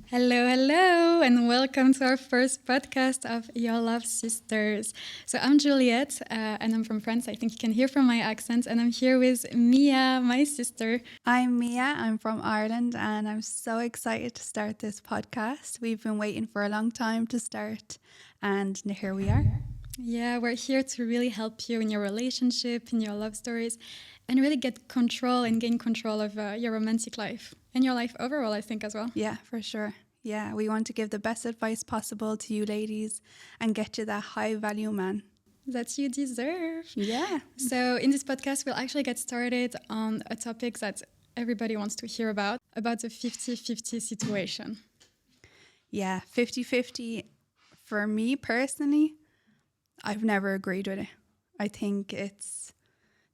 Hello, hello, and welcome to our first podcast of Your Love Sisters. So I'm Juliette, and I'm from France. I think you can hear from my accent, and I'm here with Mia, my sister. I'm Mia. I'm from Ireland and I'm so excited to start this podcast. We've been waiting for a long time to start and here we are. Yeah, we're here to really help you in your relationship, in your love stories, and really get control and gain control of your romantic life and your life overall, I think, as well. Yeah, for sure. Yeah, we want to give the best advice possible to you ladies and get you that high value man. That you deserve. Yeah. So, in this podcast, we'll actually get started on a topic that everybody wants to hear about the 50-50 situation. Yeah, 50-50 for me personally, I've never agreed with it. I think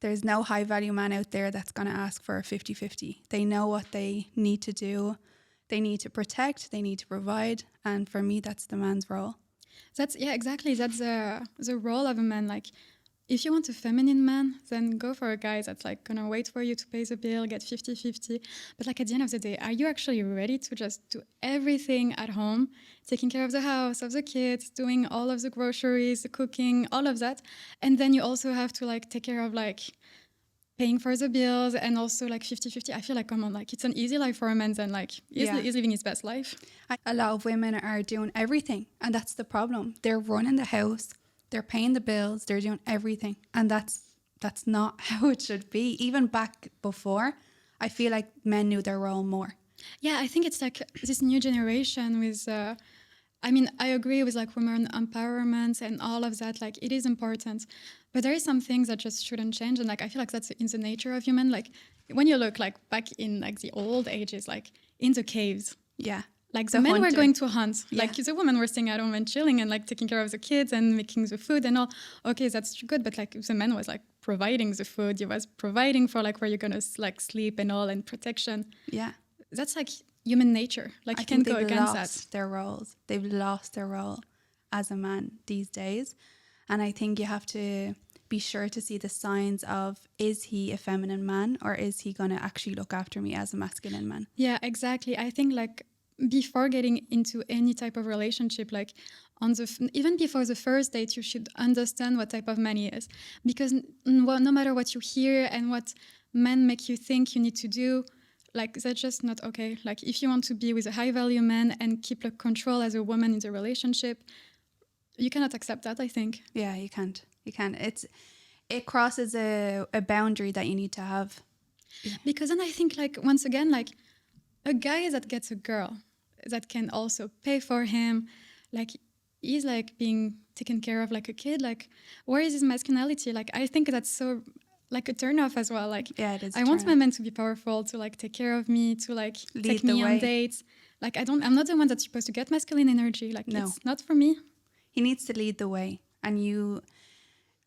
there's no high value man out there that's going to ask for a 50-50. They know what they need to do. They need to protect, they need to provide. And for me, that's the man's role. Exactly. That's the role of a man. Like, if you want a feminine man, then go for a guy that's like gonna wait for you to pay the bill, get 50-50. But like at the end of the day, are you actually ready to just do everything at home, taking care of the house, of the kids, doing all of the groceries, the cooking, all of that? And then you also have to like take care of like paying for the bills and also like 50-50. I feel like, come on, like it's an easy life for a man then like he's living his best life. A lot of women are doing everything, and that's the problem. They're running the house, they're paying the bills, they're doing everything, and that's not how it should be. Even back before, I feel like men knew their role more. Yeah, I think it's like this new generation with I mean, I agree with like women empowerment and all of that. Like, it is important, but there is some things that just shouldn't change. And like, I feel like that's in the nature of human. Like, when you look like back in like the old ages, like in the caves, Yeah. like the men were going to hunt. Yeah. Like the women were staying at home and chilling and like taking care of the kids and making the food and all. Okay, that's good, but like the man was like providing the food. He was providing for like where you're gonna like sleep and all and protection. Yeah. That's like human nature. Like you can't go against that. Their roles. They've lost their role as a man these days. And I think you have to be sure to see the signs of, is he a feminine man or is he going to actually look after me as a masculine man? Yeah, exactly. I think like before getting into any type of relationship, like even before the first date, you should understand what type of man he is. Because no matter what you hear and what men make you think you need to do, like that's just not okay. Like if you want to be with a high value man and keep like control as a woman in the relationship, you cannot accept that, I think. Yeah, you can't. It crosses a boundary that you need to have. Yeah. Because then I think like once again, like a guy that gets a girl that can also pay for him, like he's like being taken care of like a kid. Like where is his masculinity? Like I think that's so like a turn off as well. Like, yeah, it is. I want my man to be powerful, to like take care of me, to like take me on dates. Like I'm not the one that's supposed to get masculine energy. Like no. It's not for me. He needs to lead the way. And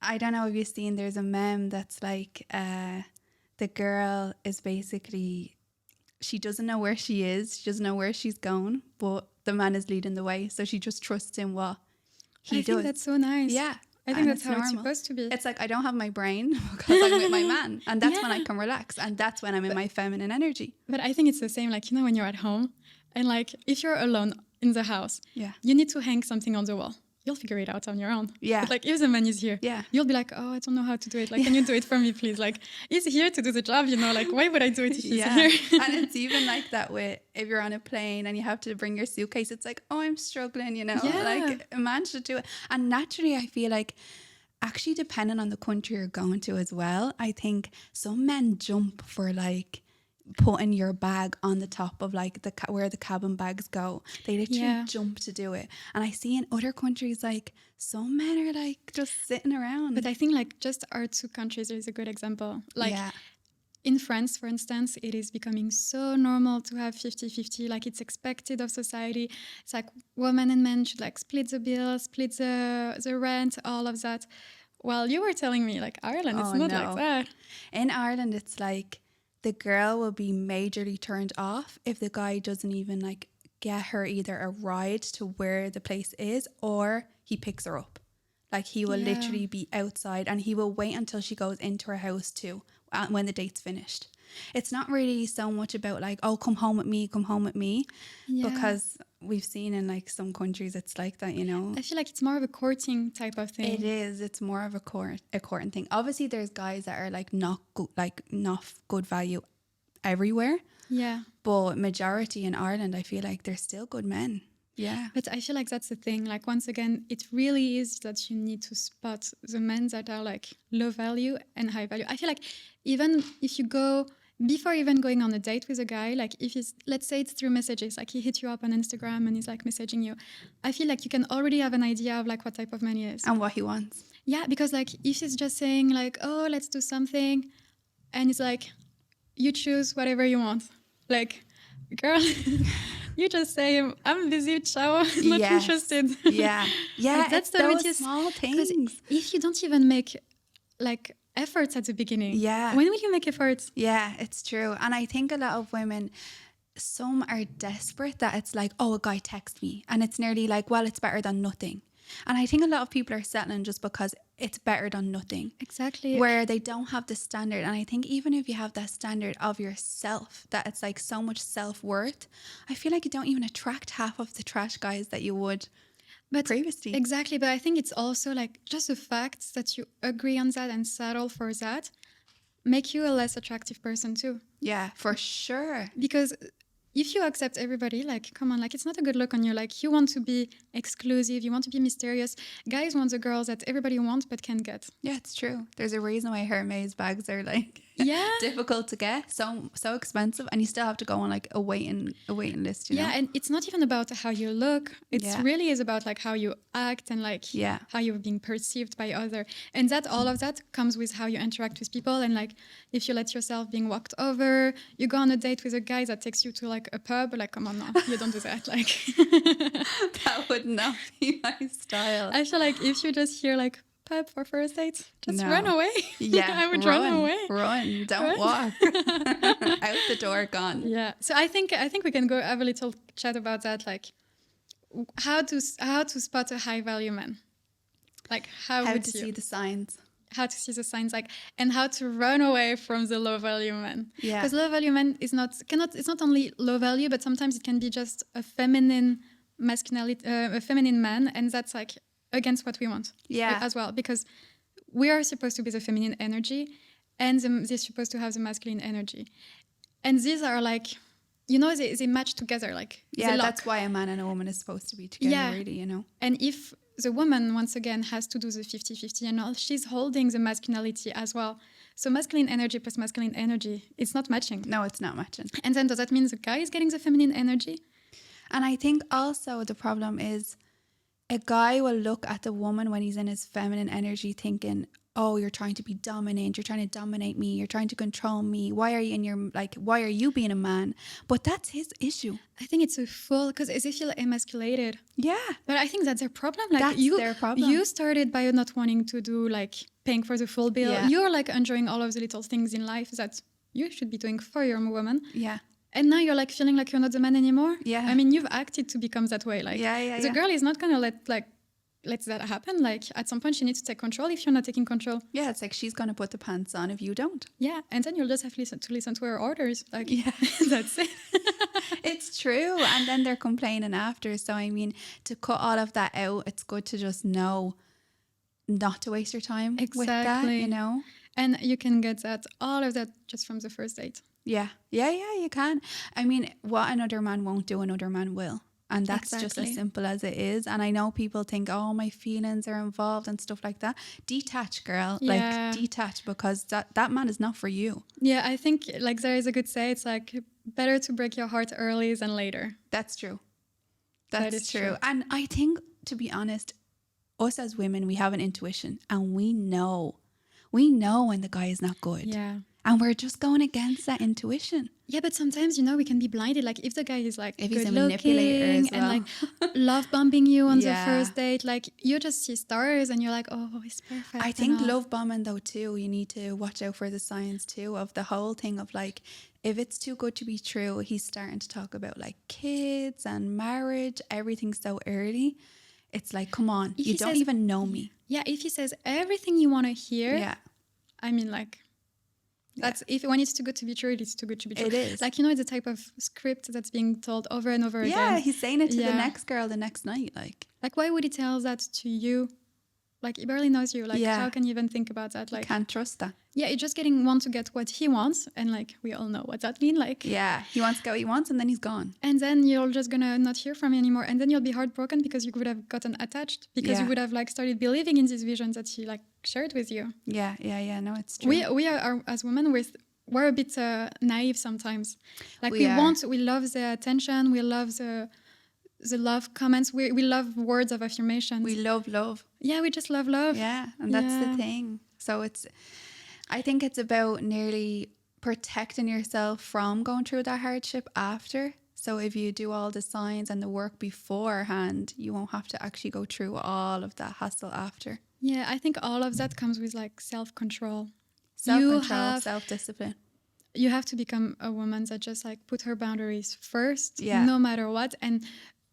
I don't know if you've seen, there's a meme that's like the girl is basically, she doesn't know where she is. She doesn't know where she's going, but the man is leading the way. So she just trusts in what he does. I think that's so nice. Yeah. I think that's how it's supposed to be. It's like I don't have my brain because I'm with my man. And that's when I can relax. And that's when I'm in my feminine energy. But I think it's the same, like, you know, when you're at home and like if you're alone in the house, you need to hang something on the wall. You'll figure it out on your own. Yeah. But like if the man is here, you'll be like, oh, I don't know how to do it. Like, can you do it for me, please? Like, he's here to do the job, you know, like why would I do it if he's here? And it's even like that with if you're on a plane and you have to bring your suitcase, it's like, oh, I'm struggling, you know, like a man should do it. And naturally, I feel like actually depending on the country you're going to as well, I think some men jump for like putting your bag on the top of like where the cabin bags go. They literally jump to do it. And I see in other countries like some men are like just sitting around. But I think like just our two countries is a good example. Like in France, for instance, it is becoming so normal to have 50-50. Like it's expected of society. It's like women and men should like split the bill, split the rent, all of that. Well, you were telling me like Ireland, it's not like that. In Ireland, it's like the girl will be majorly turned off if the guy doesn't even like get her either a ride to where the place is or he picks her up. Like he will literally be outside and he will wait until she goes into her house too when the date's finished. It's not really so much about like, oh, come home with me, Yeah. because we've seen in like some countries it's like that, you know. I feel like it's more of a courting type of thing. It is. It's more of a courting thing. Obviously, there's guys that are like not good value everywhere, Yeah. but majority in Ireland, I feel like they're still good men. Yeah. But I feel like that's the thing. Like, once again, it really is that you need to spot the men that are like low value and high value. I feel like even if you go, before even going on a date with a guy, like if he's, let's say it's through messages, like he hit you up on Instagram and he's like messaging you, I feel like you can already have an idea of like what type of man he is. And what he wants. Yeah, because like if he's just saying like, oh, let's do something, and it's like, you choose whatever you want. Like, girl, you just say, I'm busy, ciao, not Yes. interested. Yeah. Yeah. Like, that's it's the those weirdest- small 'Cause things. if you don't even make like efforts at the beginning, Yeah. when will you make efforts? Yeah, it's true. And I think a lot of women, some are desperate that it's like, oh, a guy texts me. And it's nearly like, well, it's better than nothing. And I think a lot of people are settling just because it's better than nothing. Exactly. Where they don't have the standard. And I think even if you have that standard of yourself, that it's like so much self-worth, I feel like you don't even attract half of the trash guys that you would But previously. exactly, but I think it's also like just the fact that you agree on that and settle for that make you a less attractive person too. Yeah, for sure. Because if you accept everybody, like, come on, like, it's not a good look on you. Like, you want to be exclusive, you want to be mysterious. Guys want the girls that everybody wants but can't get. Yeah, it's true. There's a reason why Hermes bags are like Yeah. difficult to get, so expensive, and you still have to go on like a waiting list. You know? Yeah, and it's not even about how you look. It's Yeah. really is about like how you act and like Yeah. how you're being perceived by other. And that all of that comes with how you interact with people. And like if you let yourself being walked over, you go on a date with a guy that takes you to like a pub, like come on, no, you don't do that. Like That would not be my style. I feel like if you just hear like pub for first date, just No. run away. Yeah, I would run away. Run, don't Run. walk. Out the door, gone. Yeah. So I think we can go have a little chat about that, like how to spot a high value man. Like how How would to you see the signs. how to see the signs, like, and how to run away from the low value man. Yeah. Because low value man it's not only low value, but sometimes it can be just a feminine masculinity, a feminine man, and that's like against what we want. Yeah. As well, because we are supposed to be the feminine energy, and they're supposed to have the masculine energy, and these are like, you know, they match together, like Yeah, they lock. that's why a man and a woman is supposed to be together, Yeah. really, you know? And if the woman, once again, has to do the 50-50 and all, she's holding the masculinity as well. So masculine energy plus masculine energy, it's not matching. No, it's not matching. And then does that mean the guy is getting the feminine energy? And I think also the problem is a guy will look at the woman when he's in his feminine energy thinking, oh, you're trying to be dominant, you're trying to dominate me, you're trying to control me. Why are you being a man? But that's his issue. I think it's a full, because as if you're emasculated. Yeah. But I think that's their problem. Like That's their problem. You started by not wanting to do like paying for the full bill. Yeah. You're like enjoying all of the little things in life that you should be doing for your woman. Yeah. And now you're like feeling like you're not the man anymore. Yeah. I mean, you've acted to become that way. Like Yeah. the girl is not gonna let that happen. Like at some point she needs to take control if you're not taking control. Yeah, it's like she's going to put the pants on if you don't. Yeah. And then you'll just have to listen to her orders. Like Yeah. that's it. It's true. And then they're complaining after. So, I mean, to cut all of that out, it's good to just know not to waste your time with that, Exactly. you know? And you can get all of that just from the first date. Yeah, you can. I mean, what another man won't do, another man will. And that's just Exactly. as simple as it is. And I know people think, oh, my feelings are involved and stuff like that. Detach, girl. Yeah. Like, detach, because that man is not for you. Yeah, I think like there is a good say. It's like better to break your heart early than later. That's true. That That's is true. true. And I think, to be honest, us as women, we have an intuition and we know when the guy is not good. Yeah. And we're just going against that intuition. Yeah, but sometimes, you know, we can be blinded. Like if the guy is like If he's a good manipulator as looking and well. like love bombing you on Yeah. the first date, like you just see stars and you're like, oh, he's perfect. I and think all. love bombing though too, you need to watch out for the signs too of the whole thing of like, if it's too good to be true, he's starting to talk about like kids and marriage, everything so early. It's like, come on, If you he don't says- even know me. Yeah, if he says everything you want to hear, Yeah. I mean, like, That's if when it's too good to be true, it's too good to be true. It is. Like, it's a type of script that's being told over and over again. Yeah, he's saying it to the next girl the next night. Like, why would he tell that to you? Like, he barely knows you. Like, how can you even think about that? Like, you can't trust that. Yeah, he's just want to get what he wants. And, like, we all know what that means. Like, yeah, he wants to get what he wants and then he's gone. And then you're just going to not hear from him anymore. And then you'll be heartbroken because you would have gotten attached. Because you would have, like, started believing in these visions that he, like, shared with you. Yeah. No, it's true. We are as women, we're a bit naive sometimes. Like, we love the attention. We love the love comments. We love words of affirmation. We love love. Yeah, we just love love. Yeah, and that's the thing. So I think it's about nearly protecting yourself from going through that hardship after. So if you do all the signs and the work beforehand, you won't have to actually go through all of that hassle after. Yeah, I think all of that comes with, like, self-control. Self-discipline. You have to become a woman that just, like, put her boundaries first, no matter what. And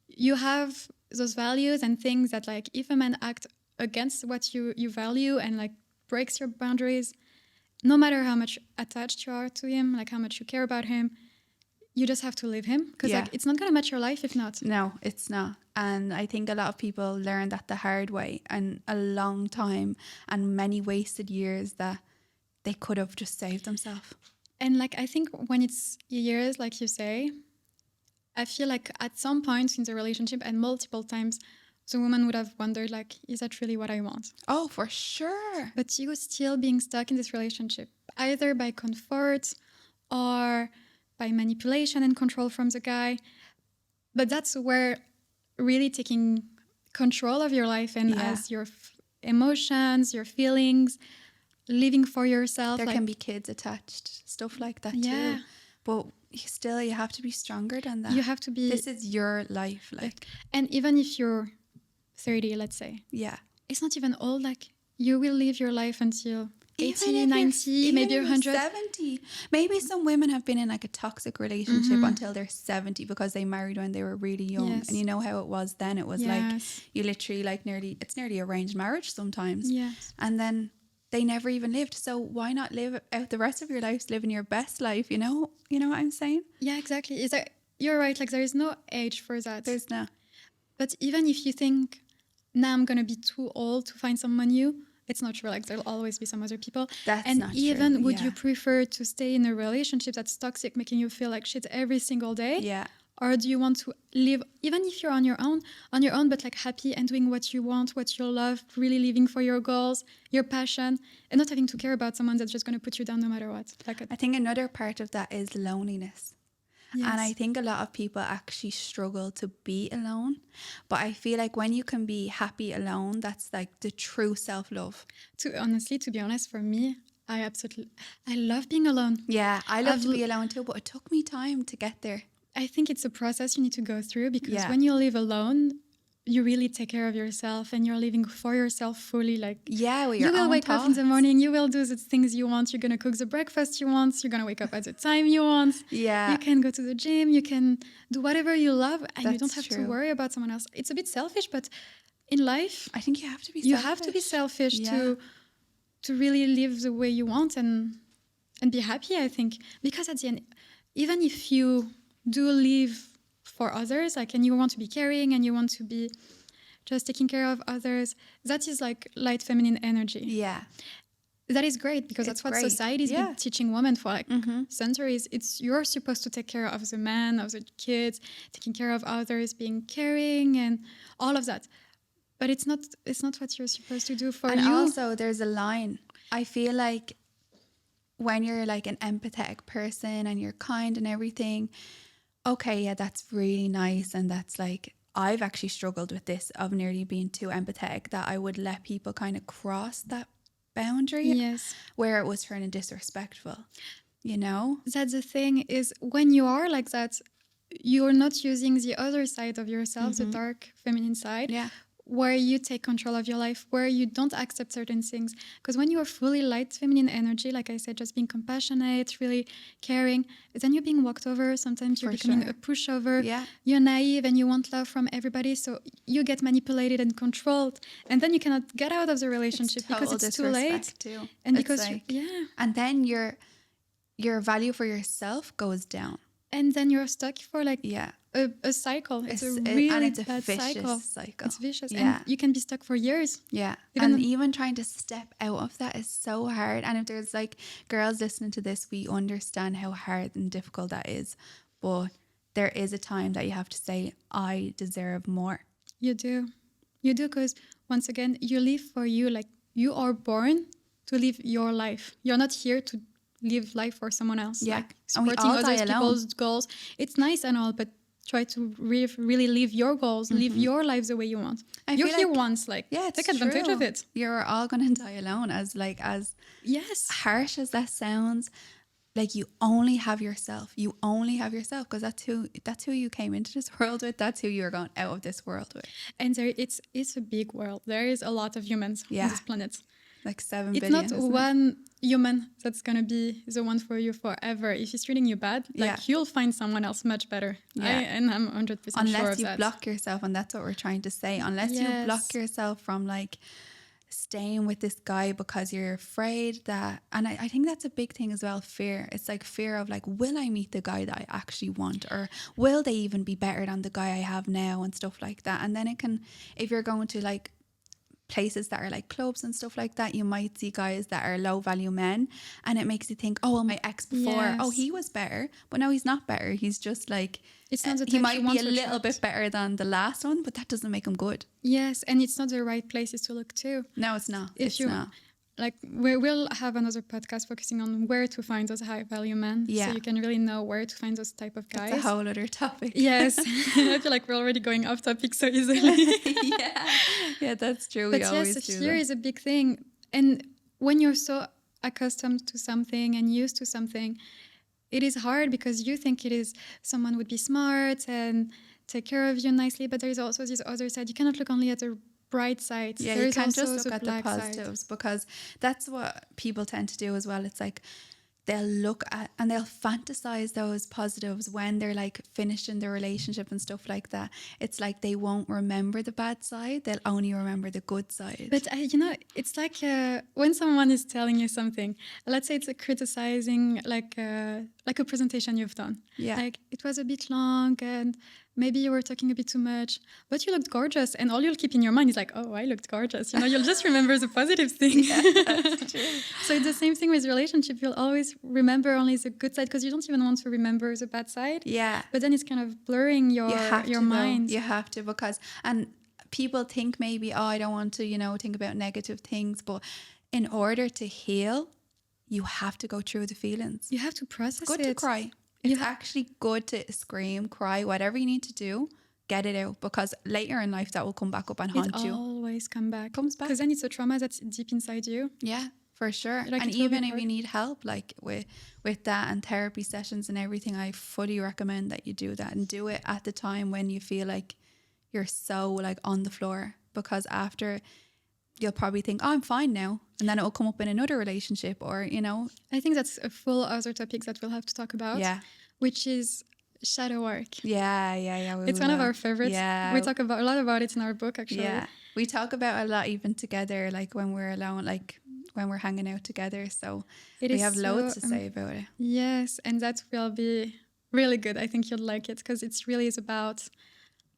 you have those values and things that, like, if a man acts against what you value and, like, breaks your boundaries, no matter how much attached you are to him, like, how much you care about him, you just have to leave him. Because like, it's not going to match your life if not. No, it's not. And I think a lot of people learn that the hard way, and a long time and many wasted years that they could have just saved themselves. And, like, I think when it's years, like you say, I feel like at some point in the relationship and multiple times, the woman would have wondered, like, is that really what I want? Oh, for sure. But you still being stuck in this relationship, either by comfort or by manipulation and control from the guy. But that's where really taking control of your life and as your emotions, your feelings, living for yourself. There can be kids attached, stuff like that too. But still, you have to be stronger than that. You have to be... This is your life. Like, and even if you're 30, let's say. Yeah. It's not even old. Like, you will live your life until 80, 90, maybe 100. 70. Maybe some women have been in, like, a toxic relationship until they're 70 because they married when they were really young. Yes. And you know how it was then. It was like, you literally, like, it's nearly arranged marriage sometimes. Yes. And then they never even lived. So why not live out the rest of your life living your best life, you know? You know what I'm saying? Yeah, exactly. You're right. Like, there is no age for that. There's no. But even if you think, now I'm going to be too old to find someone new, it's not true. Like, there'll always be some other people. That's and not even true. Would you prefer to stay in a relationship that's toxic, making you feel like shit every single day? Yeah. Or do you want to live, even if you're on your own, but, like, happy and doing what you want, what you love, really living for your goals, your passion, and not having to care about someone that's just going to put you down no matter what? Like, I think another part of that is loneliness. Yes. And I think a lot of people actually struggle to be alone. But I feel like when you can be happy alone, that's, like, the true self-love. To be honest, for me, I love being alone. Yeah, I love to be alone too, but it took me time to get there. I think it's a process you need to go through because when you live alone, you really take care of yourself and you're living for yourself fully. Like, with you your will own wake thoughts. up in the morning, you will do the things you want, you're going to cook the breakfast you want, you're going to wake up at the time you want. Yeah. You can go to the gym, you can do whatever you love, and you don't have true. to worry about someone else. It's a bit selfish, but in life, I think you have to be you selfish. have to be selfish to really live the way you want and be happy, I think. Because at the end, even if you do live for others, like, and you want to be caring and you want to be just taking care of others, that is, like, light feminine energy. Yeah. That is great because that's what society's been teaching women for, like, centuries. You're supposed to take care of the man, of the kids, taking care of others, being caring and all of that. But it's not what you're supposed to do for you. And also there's a line. I feel like when you're, like, an empathetic person and you're kind and everything, okay, yeah, that's really nice. And that's, like, I've actually struggled with this of nearly being too empathetic, that I would let people kind of cross that boundary where it was turning disrespectful, you know? That's the thing, is when you are like that, you're not using the other side of yourself, the dark feminine side, where you take control of your life, where you don't accept certain things. Because when you are fully light feminine energy, like I said, just being compassionate, really caring, then you're being walked over. Sometimes you're becoming a pushover. Yeah. You're naive and you want love from everybody. So you get manipulated and controlled. And then you cannot get out of the relationship because it's too late. Too. And it's because, like, and then your value for yourself goes down. And then you're stuck for like Yeah. a cycle. It's a and really it's a bad vicious cycle. It's vicious. Yeah. And you can be stuck for years. Yeah. Even And even trying to step out of that is so hard. And if there's like girls listening to this, we understand how hard and difficult that is. But there is a time that you have to say, I deserve more. You do. You do, because once again, you live for you. Like, you are born to live your life. You're not here to live life for someone else. Yeah. Like, And we supporting all die other alone. people's goals. It's nice and all, but try to really live your goals, live your lives the way you want. You're feel here like- once, like, Yeah, it's take advantage true. of it. You're all going to die alone. As Yes. harsh as that sounds, like you only have yourself. You only have yourself, because that's who you came into this world with. That's who you're going out of this world with. And it's a big world. There is a lot of humans Yeah. on this planet. Like 7 It's billion. not isn't it? one human that's going to be the one for you forever. If he's treating you bad, like, Yeah. you'll find someone else much better. Yeah. And I'm 100% sure Unless of you that. block yourself, and that's what we're trying to say. Unless you Yes. block yourself from like staying with this guy because you're afraid that, and I think that's a big thing as well, fear. It's like fear of like, will I meet the guy that I actually want, or will they even be better than the guy I have now, and stuff like that. And then it can, if you're going to like places that are like clubs and stuff like that, you might see guys that are low value men, and it makes you think, oh well, my ex before, oh, Yes. he was better, but no, he's not better. He's just like, It's not the he type might you be want a to little attract. bit better than the last one, but that doesn't make him good. Yes, and it's not the right places to look too. No, it's not. If It's you not. like, we'll have another podcast focusing on where to find those high value men, Yeah. so you can really know where to find those type of guys. It's a whole other topic. Yes, I feel like we're already going off topic so easily. yeah, that's true. But We yes, always do fear that. is a big thing. And when you're so accustomed to something and used to something, it is hard, because you think it is someone would be smart and take care of you nicely. But there is also this other side. You cannot look only at the bright side. Yeah, There you is can't also just look at the black side. positives, because that's what people tend to do as well. It's like they'll look at and they'll fantasize those positives when they're like finished in their relationship and stuff like that. It's like they won't remember the bad side. They'll only remember the good side. But it's like when someone is telling you something, let's say it's a criticizing, like a presentation you've done. Yeah. Like, it was a bit long and maybe you were talking a bit too much, but you looked gorgeous, and all you'll keep in your mind is like, oh, I looked gorgeous. You'll just remember the positive thing. Yeah, that's true. So it's the same thing with relationship. You'll always remember only the good side, because you don't even want to remember the bad side. Yeah. But then it's kind of blurring your mind. You have to, because, and people think maybe, oh, I don't want to, think about negative things. But in order to heal, you have to go through the feelings. You have to process It's good it. to cry. It's actually good to scream, cry, whatever you need to do, get it out, because later in life that will come back up and haunt It you. always Comes back. because then it's a trauma that's deep inside you. Yeah, for sure. Like, And it will be even if hard. you need help, like with that and therapy sessions and everything, I fully recommend that you do that, and do it at the time when you feel like you're so like on the floor, because after you'll probably think, oh, I'm fine now. And then it will come up in another relationship, or, I think that's a full other topic that we'll have to talk about. Yeah. Which is shadow work. Yeah. It's one of our favorites. Yeah. We talk a lot about it in our book, actually. Yeah. We talk about a lot even together, like when we're alone, like when we're hanging out together. So It we is have loads so, to say about it. Yes, and that will be really good. I think you'll like it, because it's really is about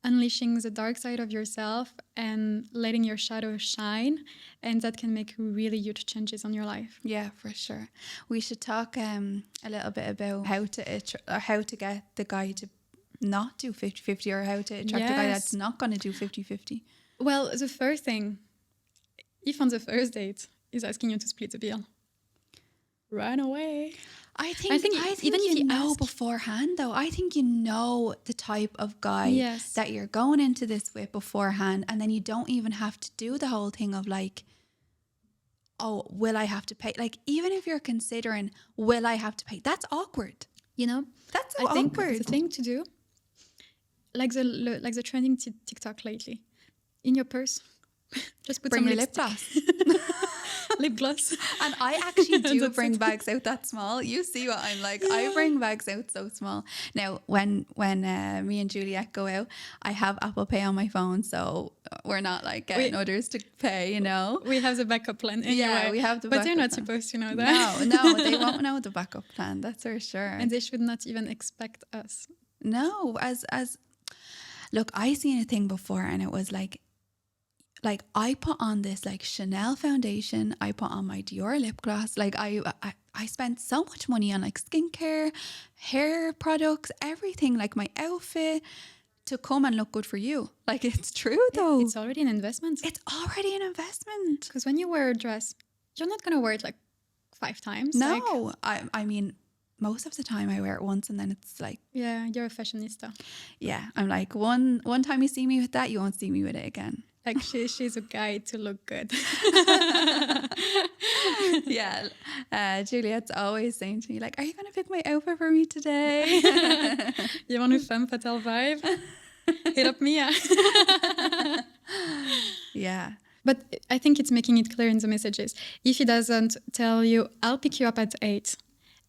unleashing the dark side of yourself and letting your shadow shine, and that can make really huge changes on your life. Yeah, for sure. We should talk a little bit about how to get the guy to not do 50-50, or how to attract the guy Yes. that's not going to do 50-50. Well, the first thing, if on the first date is asking you to split the bill, run away. I think even if you he know asks- beforehand, though. I think you know the type of guy Yes. that you're going into this with beforehand, and then you don't even have to do the whole thing of like, oh, will I have to pay? Like, even if you're considering, will I have to pay? That's awkward. That's so I think awkward. the thing to do, like the trending TikTok lately, in your purse, just put Bring some your lip lipstick. gloss. Lip gloss. And I actually do That's bring it. bags out that small. You see what I'm like. I bring bags out so small. Now, when me and Juliette go out, I have Apple Pay on my phone, so we're not like getting others to pay, you know. We have the backup plan anyway. Yeah, we have the but they're backup not plan. supposed to know that. No, they won't know the backup plan. That's for sure. And they should not even expect us. No, as look, I seen a thing before, and it was like I put on this like Chanel foundation, I put on my Dior lip gloss, like I spent so much money on like skincare, hair products, everything, like my outfit, to come and look good for you. Like, it's true though. It's already an investment. It's already an investment. Because when you wear a dress, you're not going to wear it like 5 times. No, I mean, most of the time I wear it once, and then it's like, Yeah, you're a fashionista. yeah, I'm like, one time you see me with that, you won't see me with it again. Like she's a guide to look good. Yeah, Juliette's always saying to me, like, are you going to pick my outfit for me today? You want a femme fatale vibe? Hit up Mia. Yeah. But I think it's making it clear in the messages. If he doesn't tell you, I'll pick you up at 8.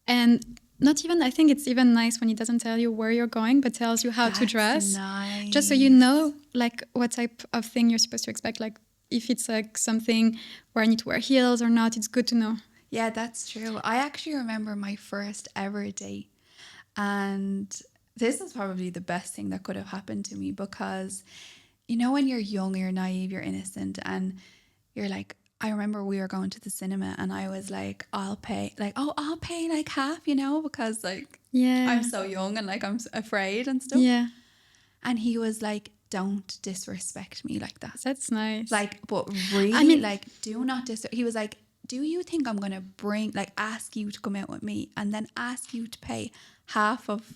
And not even, I think it's even nice when he doesn't tell you where you're going, but tells you how to dress. Nice. Just so you know, like, what type of thing you're supposed to expect. Like, if it's like something where I need to wear heels or not, it's good to know. Yeah, that's true. I actually remember my first ever date. And this is probably the best thing that could have happened to me, because, you know, when you're young, you're naive, you're innocent, and you're like, I remember we were going to the cinema, and I was like, I'll pay like half, you know, because like, Yeah. I'm so young and like I'm afraid and stuff. Yeah. And he was like, don't disrespect me like that. That's nice. Like, but really, I mean- like, do not he was like, do you think I'm going to ask you to come out with me and then ask you to pay half of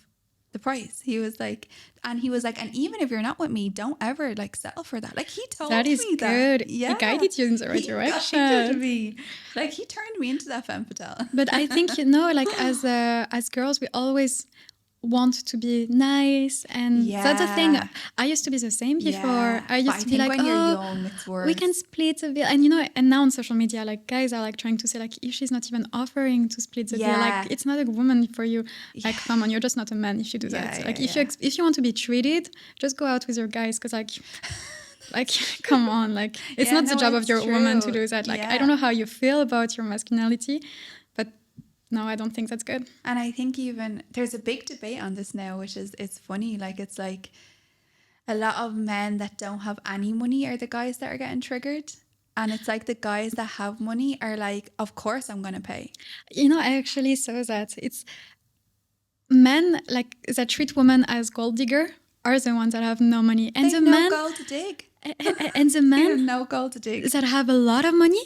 the price? He was like, and even if you're not with me, don't ever like settle for that. Like, he told that is me that. good. Yeah. He guided you in the right He direction. guided me. Like, he turned me into that femme fatale. But I think, you know, like as girls, we always want to be nice, and that's the thing. I used to be the same before. Yeah. I used But to be like, when you're young, it's worse. we can split a bill. And you know, and now on social media, like, guys are like trying to say, like, if she's not even offering to split the bill, Yeah. like, it's not a woman for you. Like, come on, you're just not a man if you do that. Like, if you want to be treated, just go out with your guys, because like come on, like, it's not the job of your woman to do that. Like, I don't know how you feel about your masculinity, but no, I don't think that's good. And I think even there's a big debate on this now, which is, it's funny. Like, it's like a lot of men that don't have any money are the guys that are getting triggered. And it's like the guys that have money are like, of course I'm going to pay. You know, I actually saw that it's men like that treat women as gold digger are the ones that have no money. And They've the no men gold to dig. and the They have men no gold to dig. that have a lot of money,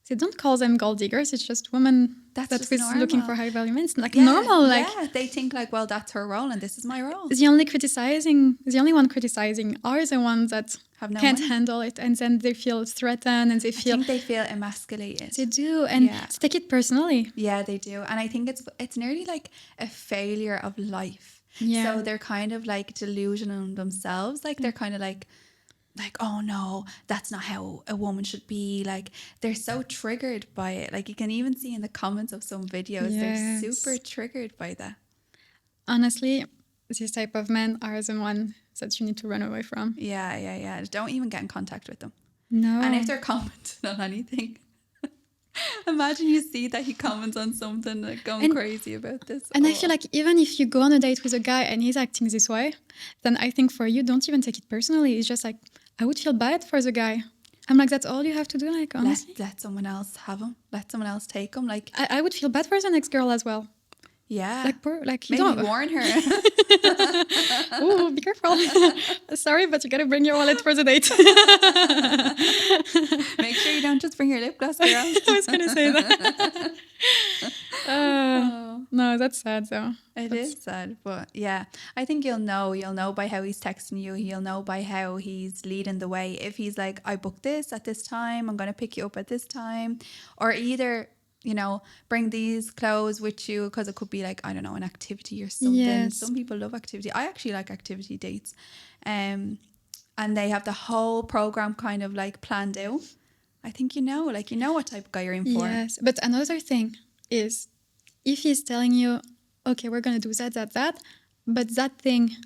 they don't call them gold diggers. It's just women That's that just was looking normal. for high value men. It's like normal. Like, they think like, well, that's her role and this is my role. the only one criticizing are the ones that Have no can't money. handle it, and then they feel threatened and they I feel think they feel emasculated. they do, and Yeah. they take it personally. Yeah, they do. And I think it's nearly like a failure of life. Yeah. So they're kind of like delusional themselves. Like, they're kind of like, oh no, that's not how a woman should be. Like, they're so triggered by it. Like, you can even see in the comments of some videos, they're Yes. super triggered by that. Honestly, this type of men are the one that you need to run away from. Yeah. Don't even get in contact with them. No. And if they're commenting on anything, imagine you see that he comments on something like going crazy about this. And I feel like even if you go on a date with a guy and he's acting this way, then I think for you, don't even take it personally. It's just like, I would feel bad for the guy. I'm like, that's all you have to do, like, honestly. let someone else have him. Let someone else take him. Like, I would feel bad for the next girl as well. yeah. Like, poor, like, you Maybe don't. warn her. Ooh, be careful. Sorry, but you gotta bring your wallet for the date. Make sure you don't just bring your lip gloss, girl. I was gonna say that. No, that's sad though. It is sad, but yeah, I think you'll know by how he's texting you. You'll know by how he's leading the way. If he's like, I booked this at this time, I'm going to pick you up at this time, or either, you know, bring these clothes with you, because it could be like, I don't know, an activity or something. Yes. Some people love activity. I actually like activity dates. And they have the whole program kind of like planned out. I think you know what type of guy you're in for. Yes. But another thing is if he's telling you, okay, we're going to do that, but that thing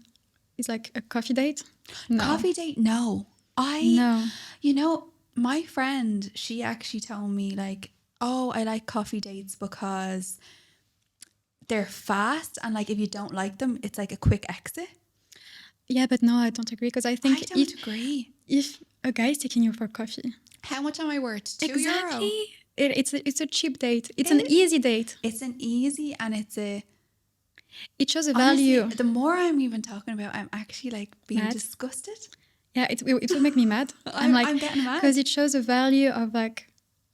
is like a coffee date. No. Coffee date? No. No. You know, my friend, she actually told me like, oh, I like coffee dates because they're fast and like if you don't like them, it's like a quick exit. Yeah, but no, I don't agree because I think I don't agree. If a guy is taking you for coffee, how much am I worth? €2? Exactly. It's a cheap date. It's an easy date. It's an easy and it shows a honestly, value. The more I'm even talking about, I'm actually like being Mad? disgusted. Yeah, it will make me mad. I'm getting mad because it shows a value of like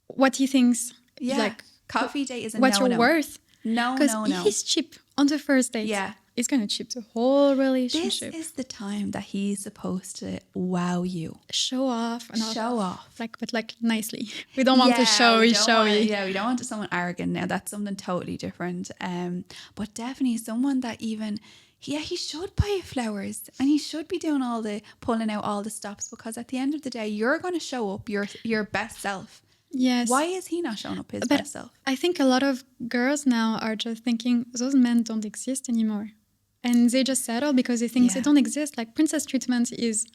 what he thinks. Yeah, like coffee date is a what you're worth. No. Because if he's cheap on the first date, yeah, it's gonna cheap the whole relationship. This is the time that he's supposed to wow you, show off, but like nicely. We don't want to showy. Yeah, we don't want someone arrogant. Now that's something totally different. But definitely someone that even. Yeah, he should buy you flowers and he should be doing pulling out all the stops because at the end of the day, you're going to show up your best self. Yes. Why is he not showing up his best self? I think a lot of girls now are just thinking those men don't exist anymore. And they just settle because they think they don't exist. Like princess treatment is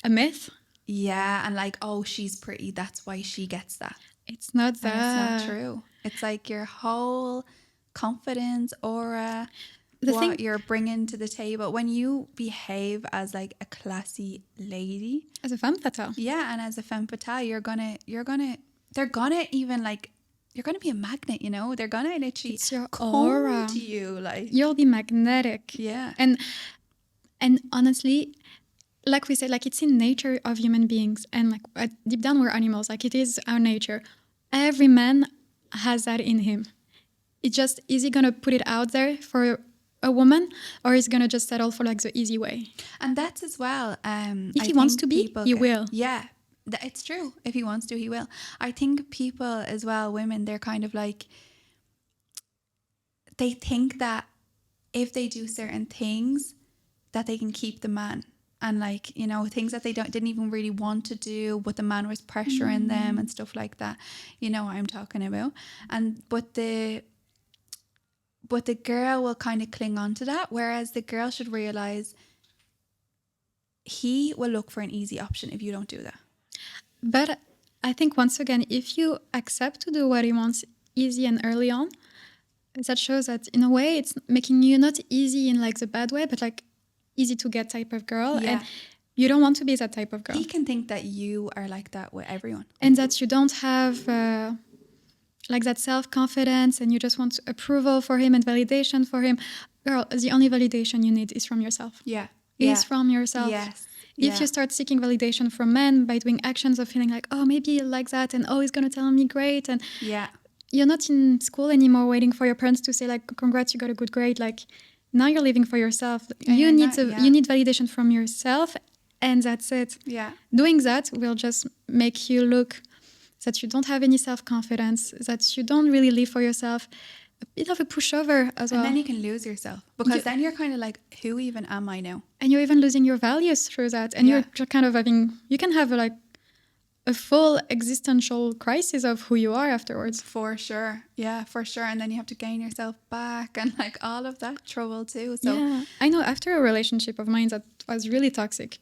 a myth. Yeah, and like, oh, she's pretty. That's why she gets that. It's not that. And it's not true. It's like your whole confidence, aura, what you're bringing to the table. When you behave as like a classy lady. As a femme fatale. Yeah, and as a femme fatale, they're gonna even like, you're gonna be a magnet, you know? They're gonna literally it's your aura to you. Like you'll be magnetic. Yeah. And honestly, like we said, like it's in nature of human beings. And like deep down we're animals. Like it is our nature. Every man has that in him. It just, is he gonna put it out there for a woman or is gonna just settle for like the easy way? And that's as well. If he wants to be, he will. Yeah, it's true. If he wants to, he will. I think people as well, women, they're kind of like, they think that if they do certain things that they can keep the man. And like, you know, things that they didn't even really want to do, but the man was pressuring them and stuff like that. You know what I'm talking about. But the girl will kind of cling on to that, whereas the girl should realize he will look for an easy option if you don't do that. But I think once again, if you accept to do what he wants easy and early on, that shows that in a way it's making you not easy in like the bad way, but like easy to get type of girl. Yeah. And you don't want to be that type of girl. He can think that you are like that with everyone. And that you don't have like that self-confidence and you just want approval for him and validation for him. Girl, the only validation you need is from yourself. Yeah. Is from yourself. Yes. If you start seeking validation from men by doing actions of feeling like, oh, maybe he likes that and oh, he's going to tell me great. And you're not in school anymore waiting for your parents to say like, congrats, you got a good grade. Like now you're living for yourself. You need validation from yourself and that's it. Yeah. Doing that will just make you look that you don't have any self-confidence, that you don't really live for yourself, a bit of a pushover as well. And then you can lose yourself because then you're kind of like, who even am I now? And you're even losing your values through that. And you're kind of you can have like a full existential crisis of who you are afterwards. For sure. Yeah, for sure. And then you have to gain yourself back and like all of that trouble too. So yeah, I know after a relationship of mine that was really toxic,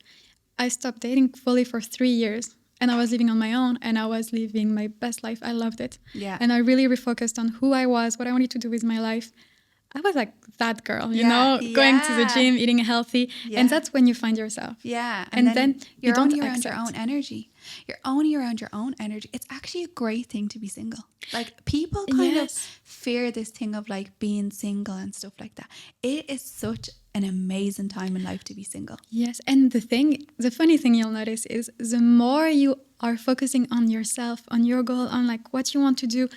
I stopped dating fully for 3 years. And I was living on my own and I was living my best life. I loved it. Yeah. And I really refocused on who I was, what I wanted to do with my life. I was like that girl, you know, going to the gym, eating healthy. Yeah. And that's when you find yourself. Yeah. And then you're only around your own energy. You're only around your own energy. It's actually a great thing to be single. Like people kind of fear this thing of like being single and stuff like that. It is such an amazing time in life to be single. Yes. And the funny thing you'll notice is the more you are focusing on yourself, on your goal, on like what you want to do,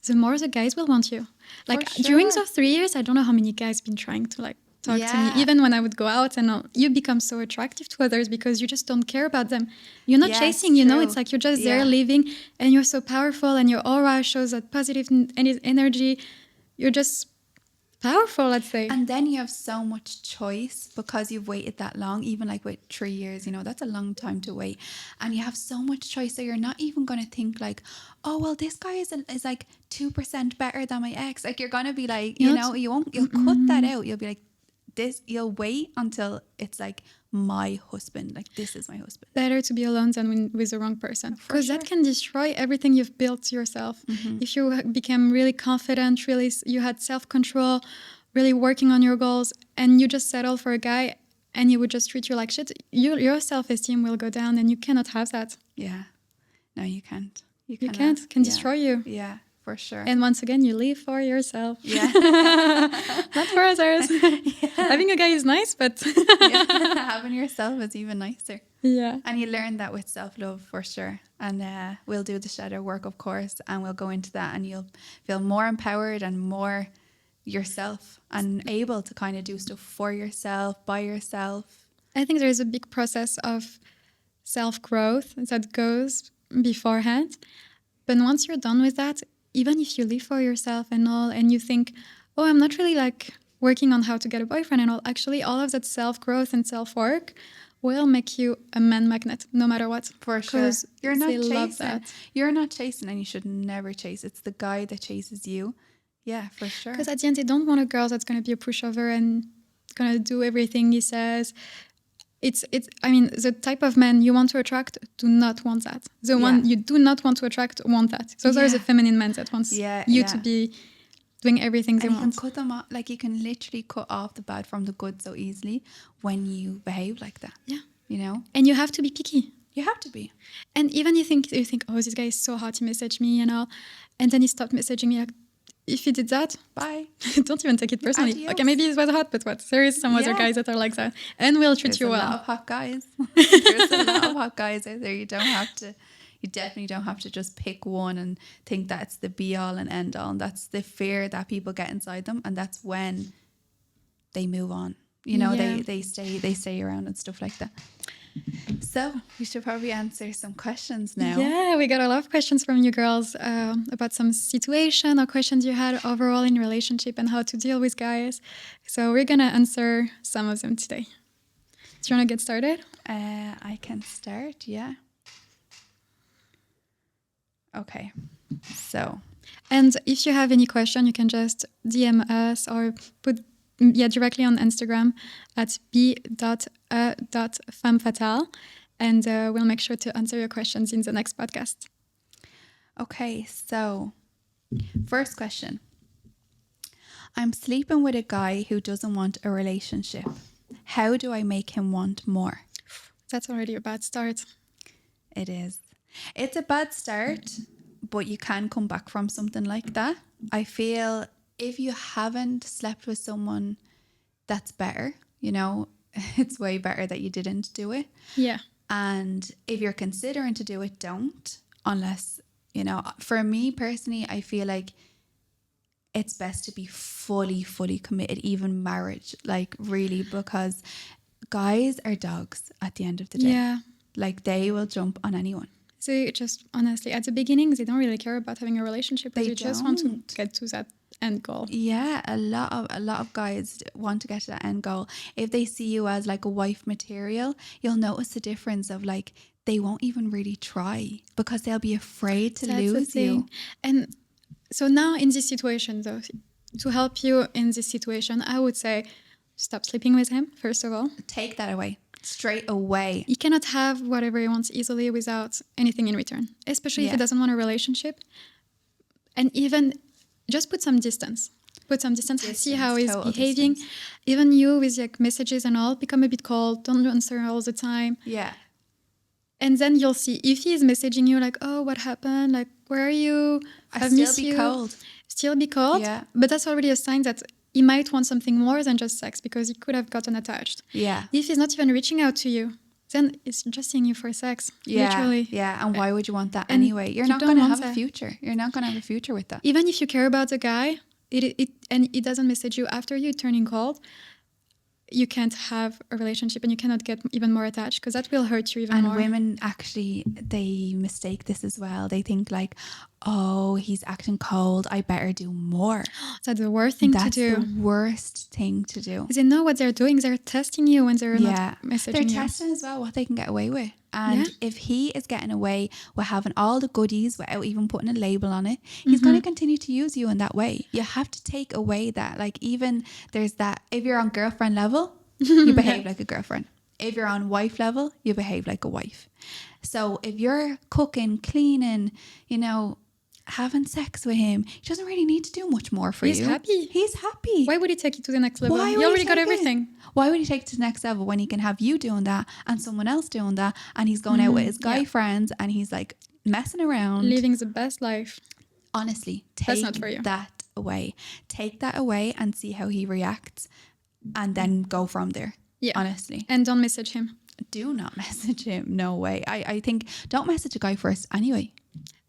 the more the guys will want you. Like during those 3 years, I don't know how many guys been trying to like talk to me. Even when I would go out and all, you become so attractive to others because you just don't care about them. You're not chasing, you know, it's like you're just there living and you're so powerful and your aura shows that positive energy. You're just powerful, let's say. And then you have so much choice because you've waited that long, even like with 3 years, you know, that's a long time to wait. And you have so much choice. So you're not even going to think like, oh, well, this guy is like 2% better than my ex. Like you're going to be like, you know, you'll cut that out. You'll be like, you'll wait until it's like my husband, like this is my husband. Better to be alone than with the wrong person, because that can destroy everything you've built yourself. If you became really confident, really you had self-control, really working on your goals, and you just settle for a guy and he would just treat you like shit, your self-esteem will go down, and you cannot have that. Yeah, no, you can't. You can't. It can destroy you. Yeah, for sure. And once again, you live for yourself. Yeah. Not for others. Having a guy is nice, but having yourself is even nicer. Yeah. And you learn that with self-love for sure. And we'll do the shadow work, of course, and we'll go into that, and you'll feel more empowered and more yourself and able to kind of do stuff for yourself, by yourself. I think there is a big process of self-growth that goes beforehand. But once you're done with that, even if you live for yourself and all, and you think, oh, I'm not really like working on how to get a boyfriend and all, actually all of that self-growth and self-work will make you a man magnet no matter what. For sure. You're not chasing. Love that. You're not chasing, and you should never chase. It's the guy that chases you. Yeah, for sure. Because at the end, they don't want a girl that's going to be a pushover and going to do everything he says. I mean, the type of man you want to attract do not want that. The one you do not want to attract want that. Those are the feminine men that wants you to be doing everything they want. You can cut them off, like you can literally cut off the bad from the good so easily when you behave like that. Yeah. You know? And you have to be picky. You have to be. And even you think, oh, this guy is so hot, he messaged me and all. And then he stopped messaging me. Like, if he did that, bye. Don't even take it personally. Adios. Okay, maybe it was hot, but what? There is some other guys that are like that and will treat you well. There's a lot of hot guys. There's a lot of hot guys out there. You definitely don't have to just pick one and think that's the be all and end all. And that's the fear that people get inside them, and that's when they move on. You know, they stay around and stuff like that. So we should probably answer some questions now. Yeah, we got a lot of questions from you girls about some situation or questions you had overall in relationship and how to deal with guys. So we're gonna answer some of them today. Do you want to get started? I can start, yeah. Okay, so. And if you have any question, you can just DM us or put directly on Instagram at b.a.femmefatale, and we'll make sure to answer your questions in the next podcast. Okay, so first question. I'm sleeping with a guy who doesn't want a relationship. How do I make him want more? That's already a bad start. It is. It's a bad start, but you can come back from something like that. I feel if you haven't slept with someone, that's better. You know, it's way better that you didn't do it. Yeah. And if you're considering to do it, don't. Unless, you know, for me personally, I feel like it's best to be fully committed, even marriage, like really, because guys are dogs at the end of the day. Yeah. Like they will jump on anyone. So just honestly, at the beginning, they don't really care about having a relationship. They just want to get to that end goal. Yeah, a lot of guys want to get to that end goal. If they see you as like a wife material, you'll notice the difference of like they won't even really try because they'll be afraid to lose you. And so now in this situation, though, to help you in this situation, I would say stop sleeping with him, first of all. Take that away. Straight away. You cannot have whatever he wants easily without anything in return, especially if he doesn't want a relationship. And even just put some distance. See how he's behaving. Distance. Even you with like messages and all, become a bit cold. Don't answer all the time. Yeah. And then you'll see if he's messaging you like, oh, what happened? Like, where are you? I've missed you. Still be cold. Yeah. But that's already a sign that he might want something more than just sex because he could have gotten attached. Yeah. If he's not even reaching out to you, then it's just seeing you for sex. Yeah. Literally. Yeah. And why would you want that anyway? You're not going to have a future. You're not going to have a future with that. Even if you care about the guy, and it doesn't message you after you turning cold, you can't have a relationship and you cannot get even more attached because that will hurt you even more. And women actually, they mistake this as well. They think like, oh, he's acting cold, I better do more. That's the worst thing to do. That's the worst thing to do. Because they know what they're doing. They're testing you when they're not messaging They're you. testing as well what they can get away with. And if he is getting away with having all the goodies without even putting a label on it, he's going to continue to use you in that way. You have to take away that. Like, even there's that, if you're on girlfriend level, you behave like a girlfriend. If you're on wife level, you behave like a wife. So if you're cooking, cleaning, you know, having sex with him, he doesn't really need to do much more for you. He's happy. He's happy. Why would he take you to the next level? Why He would already he got take everything. Why would he take it to the next level when he can have you doing that and someone else doing that, and he's going out with his guy friends and he's like messing around, living the best life? Honestly, That's take not for you. that away. Take that away and see how he reacts, and then go from there. Yeah. Honestly. And don't message him. Do not message him. No way. I think don't message a guy first anyway.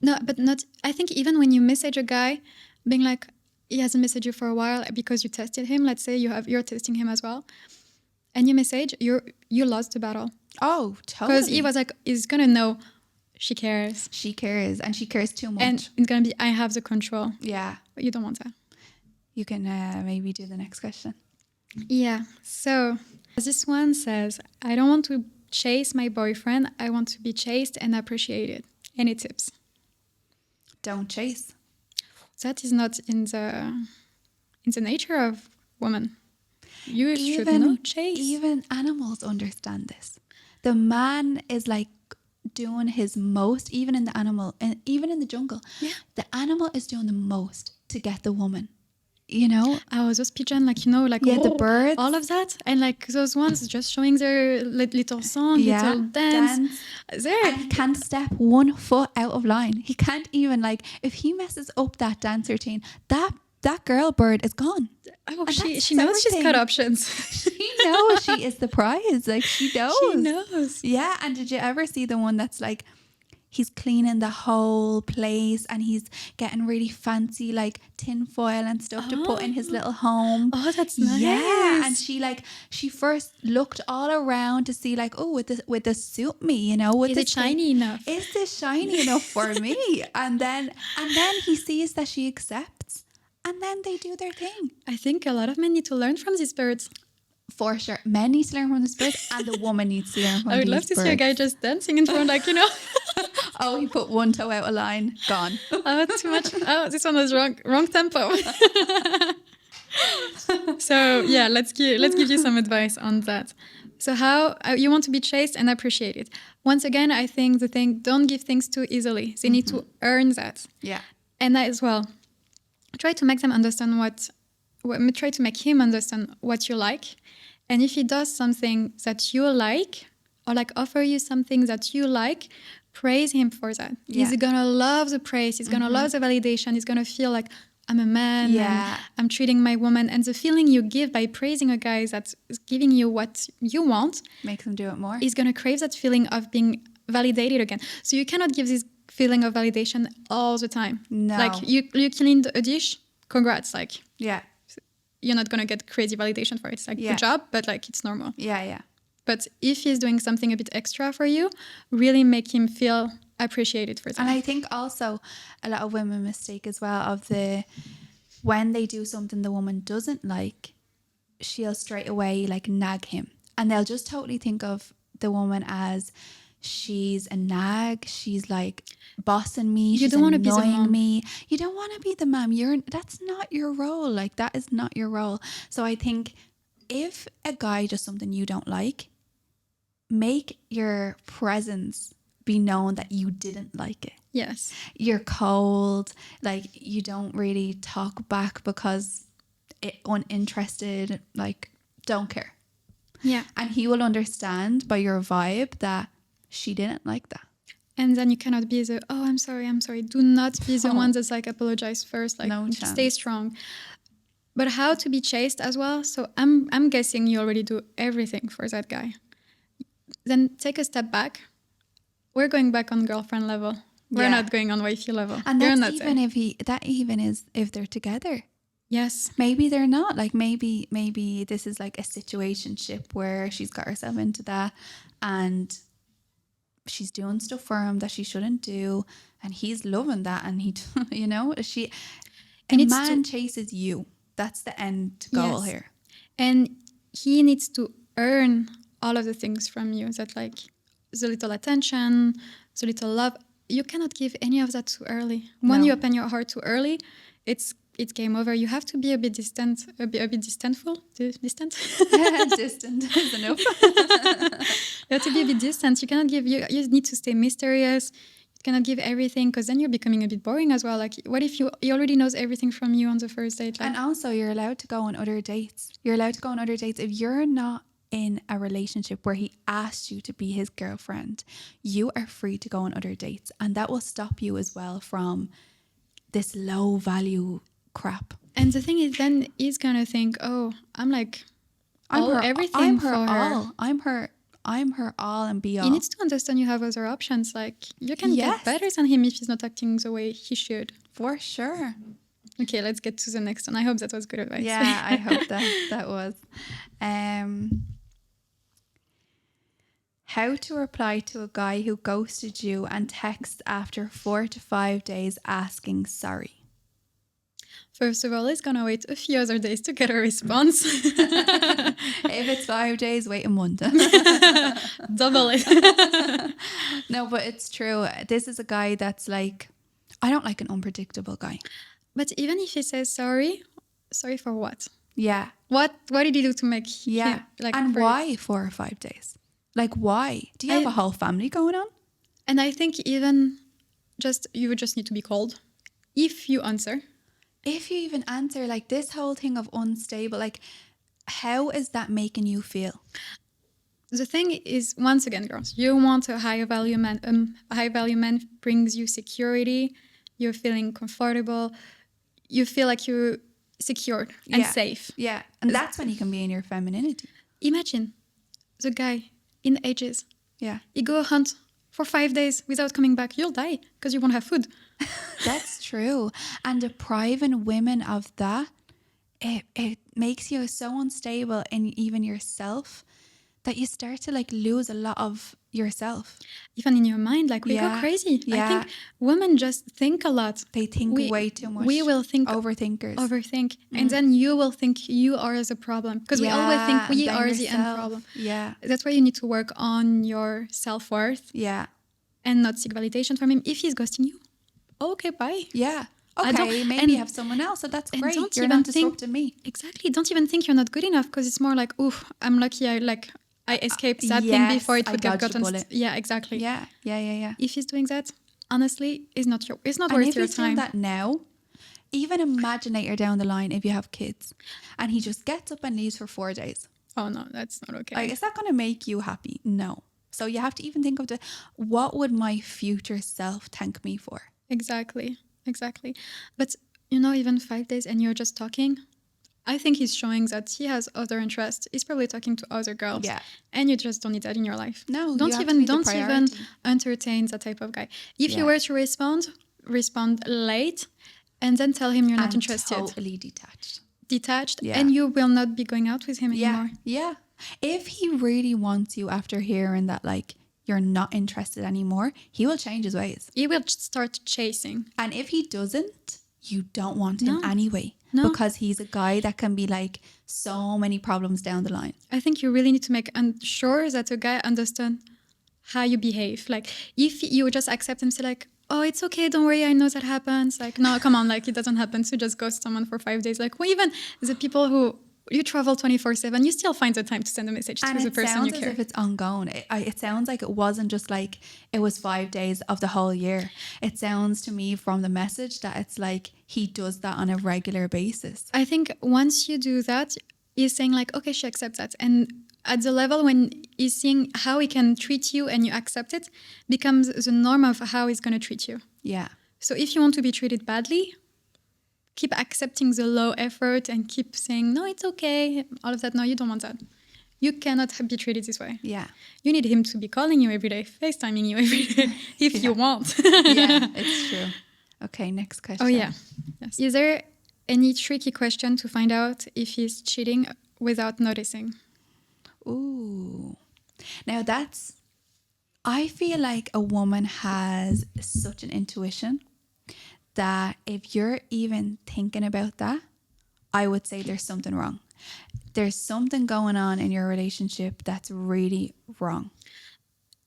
No, but not. I think even when you message a guy, being like, he hasn't messaged you for a while because you tested him. Let's say you're testing him as well, and you message, you lost the battle. Oh, totally. Because he was like, he's gonna know she cares. She cares, and she cares too much. And it's gonna be, I have the control. Yeah. But you don't want that. You can maybe do the next question. Yeah. So this one says, I don't want to chase my boyfriend. I want to be chased and appreciated. Any tips? Don't chase. That is not in the nature of women. You should not chase. Even animals understand this. The man is like doing his most, even in the animal, and even in the jungle. Yeah. The animal is doing the most to get the woman. You know? Oh, those pigeons, like, you know, like, the birds. all of that. And like those ones just showing their little song, little dance. There. And he can't step 1 foot out of line. He can't even, like, if he messes up that dance routine, that girl bird is gone. Oh, she knows she's got options. She knows she is the prize. Like, she knows. She knows. Yeah. And did you ever see the one that's like, he's cleaning the whole place and he's getting really fancy, like tin foil and stuff to put in his little home. Oh, that's nice. Yeah. And she first looked all around to see, like, oh, would this suit me? You know, is it shiny enough? Is this shiny enough for me? And then he sees that she accepts, and then they do their thing. I think a lot of men need to learn from these birds. For sure. Men need to learn from this bird, and the woman needs to learn from I would love to see a guy just dancing in front, like, you know. Oh, he put one toe out of line. Gone. Oh, too much. Oh, this one was wrong tempo. So yeah, let's give you some advice on that. So how you want to be chased and appreciated. Once again, I think don't give things too easily. They need to earn that. Yeah. And that as well. Try to make them understand try to make him understand what you like. And if he does something that you like, or like offer you something that you like, praise him for that. Yeah. He's gonna love the praise. He's gonna love the validation. He's gonna feel like, I'm a man. Yeah. And I'm treating my woman. And the feeling you give by praising a guy that's giving you what you want, makes him do it more. he's gonna crave that feeling of being validated again. So you cannot give this feeling of validation all the time. No. Like you cleaned a dish, congrats. Like, Yeah. you're not gonna get crazy validation for it. It's like, good job, but like, it's normal. Yeah. But if he's doing something a bit extra for you, really make him feel appreciated for that. And I think also a lot of women mistake as well of when they do something the woman doesn't like, she'll straight away like nag him. And they'll just totally think of the woman as she's a nag. She's like bossing me. She's don't wanna be the annoying mom. me. You don't want to be the mom. That's not your role. Like, that is not your role. So I think if a guy does something you don't like, make your presence be known that you didn't like it. Yes. You're cold, like you don't really talk back because uninterested, like don't care. Yeah. And he will understand by your vibe that she didn't like that. And then you cannot be I'm sorry. Do not be the one that's like apologize first. Like, No chance. stay strong. But how to be chased as well. So I'm guessing you already do everything for that guy. Then take a step back. We're going back on girlfriend level. We're not going on wifey level. And You're that's not even if they're together. Yes. Maybe they're not. Like maybe this is like a situationship where she's got herself into that, and she's doing stuff for him that she shouldn't do, and he's loving that, and he, you know, a needs man chases you. That's the end goal here. And he needs to earn all of the things from you. That like the little attention, the little love. You cannot give any of that too early. When you open your heart too early, it's game over. You have to be a bit distant, distant. Distant is enough. You have to be a bit distant. You cannot give. You need to stay mysterious. You cannot give everything, because then you're becoming a bit boring as well. Like, what if he already knows everything from you on the first date? Like, and also, you're allowed to go on other dates. You're allowed to go on other dates if you're not in a relationship where he asked you to be his girlfriend. You are free to go on other dates, and that will stop you as well from this low value crap. And the thing is, then he's gonna think, oh, I'm everything for her. I'm her all and be all. He needs to understand you have other options. Like, you can get better than him if he's not acting the way he should. For sure. Okay, let's get to the next one. I hope that was good advice. Yeah, I hope that was. How to reply to a guy who ghosted you and texts after 4 to 5 days asking sorry. First of all, he's going to wait a few other days to get a response. If it's 5 days, wait a month. Double it. No, but it's true. This is a guy that's like, I don't like an unpredictable guy. But even if he says sorry for what? Yeah. What did he do to make him, like, and why 4 or 5 days? Like, why? Do you have a whole family going on? And I think even you would just need to be cold. If you answer. If you even answer, like, this whole thing of unstable, like, how is that making you feel? The thing is, once again, girls, you want a high value man. A high value man brings you security. You're feeling comfortable. You feel like you're secure and safe. Yeah. And that's when you can be in your femininity. Imagine the guy in ages. Yeah. You go hunt for 5 days without coming back. You'll die because you won't have food. That's true. And depriving women of that, it makes you so unstable in even yourself that you start to like lose a lot of yourself. Even in your mind, like we go crazy. Yeah. I think women just think a lot. They think way too much. We will think overthinkers. Overthink. And then you will think you are the problem. Because we always think we are the end problem. Yeah. That's why you need to work on your self-worth. Yeah. And not seek validation from him. If he's ghosting you, okay, bye. Yeah. Okay, maybe you have someone else, so that's great. You're not disrupting me. Exactly. Don't even think you're not good enough, because it's more like, oof, I'm lucky I escaped that thing before it would get gotten. Yeah, exactly. Yeah. If he's doing that, honestly, it's not worth your time. And if he's doing that now, even imagine later down the line if you have kids and he just gets up and leaves for 4 days. Oh no, that's not okay. Like, is that going to make you happy? No. So you have to even think of what would my future self thank me for? Exactly. But even 5 days and you're just talking, I think he's showing that he has other interests. He's probably talking to other girls. Yeah. And you just don't need that in your life. No, don't even entertain that type of guy. If you were to respond late and then tell him you're not interested. Totally detached. Yeah. And you will not be going out with him anymore. Yeah. If he really wants you after hearing that, like, you're not interested anymore, he will change his ways. He will start chasing. And if he doesn't, you don't want him anyway. No. Because he's a guy that can be like so many problems down the line. I think you really need to make sure that a guy understands how you behave. Like, if you just accept and say like, oh, it's okay, don't worry, I know that happens. Like, no, come on, like, it doesn't happen. So just ghost someone for 5 days. Like, well, even the people who you travel 24/7, you still find the time to send a message to the person you care. And it sounds as if it's ongoing. It sounds like it wasn't just like it was 5 days of the whole year. It sounds to me from the message that it's like he does that on a regular basis. I think once you do that, he's saying like, okay, she accepts that. And at the level when he's seeing how he can treat you and you accept it, becomes the norm of how he's going to treat you. Yeah. So if you want to be treated badly, keep accepting the low effort and keep saying, no, it's okay. All of that. No, you don't want that. You cannot be treated this way. Yeah. You need him to be calling you every day, FaceTiming you every day, if you want. Yeah, it's true. Okay, next question. Oh, yeah. Yes. Is there any tricky question to find out if he's cheating without noticing? Ooh. Now that's I feel like a woman has such an intuition that if you're even thinking about that, I would say there's something wrong. There's something going on in your relationship that's really wrong.